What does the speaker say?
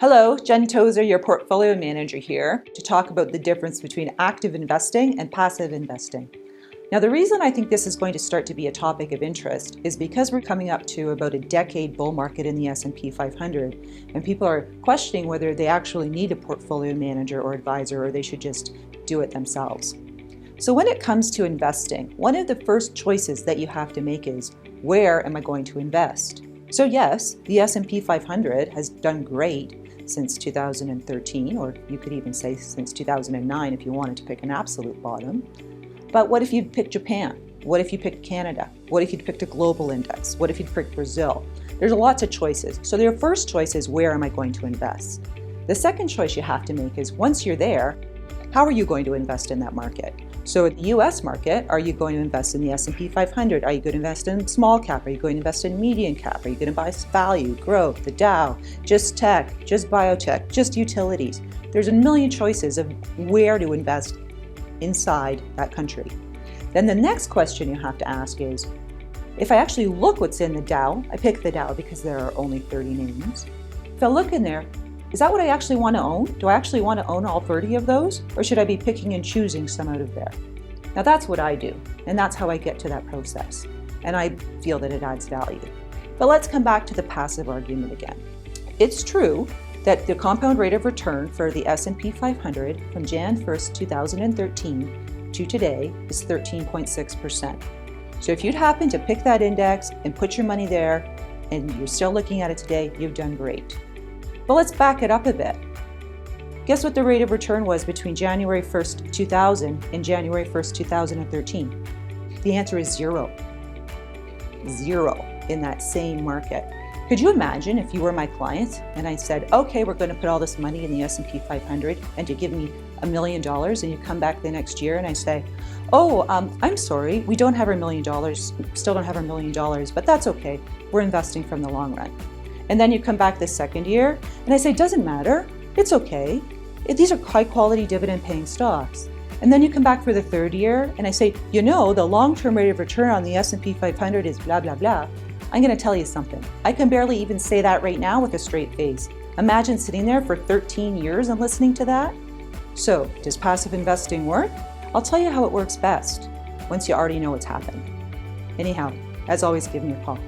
Hello, Jen Tozer, your portfolio manager here to talk about the difference between active investing and passive investing. Now, the reason I think this is going to start to be a topic of interest is because we're coming up to about a decade bull market in the S&P 500, and people are questioning whether they actually need a portfolio manager or advisor or they should just do it themselves. So when it comes to investing, one of the first choices that you have to make is, where am I going to invest? So yes, the S&P 500 has done great since 2013, or you could even say since 2009 if you wanted to pick an absolute bottom. But what if you'd picked Japan? What if you picked Canada? What if you'd picked a global index? What if you'd picked Brazil? There's lots of choices. So your first choice is, where am I going to invest? The second choice you have to make is, once you're there, how are you going to invest in that market? So in the US market, are you going to invest in the S&P 500? Are you going to invest in small cap? Are you going to invest in medium cap? Are you going to buy value, growth, the Dow, just tech, just biotech, just utilities? There's a million choices of where to invest inside that country. Then the next question you have to ask is, if I actually look what's in the Dow, I pick the Dow because there are only 30 names. If I look in there, is that what I actually want to own? Do I actually want to own all 30 of those? Or should I be picking and choosing some out of there? Now that's what I do, and that's how I get to that process. And I feel that it adds value. But let's come back to the passive argument again. It's true that the compound rate of return for the S&P 500 from Jan 1st, 2013 to today is 13.6%. So if you'd happen to pick that index and put your money there, and you're still looking at it today, you've done great. But let's back it up a bit. Guess what the rate of return was between January 1st, 2000 and January 1st, 2013? The answer is zero. Zero in that same market. Could you imagine if you were my client and I said, okay, we're going to put all this money in the S&P 500 and you give me $1 million, and you come back the next year and I say, oh, I'm sorry, we don't have our $1 million, still don't have our $1 million, but that's okay. We're investing from the long run. And then you come back the second year, and I say, doesn't matter, it's okay. These are high quality dividend paying stocks. And then you come back for the third year, and I say, the long-term rate of return on the S&P 500 is blah, blah, blah. I'm gonna tell you something. I can barely even say that right now with a straight face. Imagine sitting there for 13 years and listening to that. So, does passive investing work? I'll tell you how it works best once you already know what's happened. Anyhow, as always, give me a call.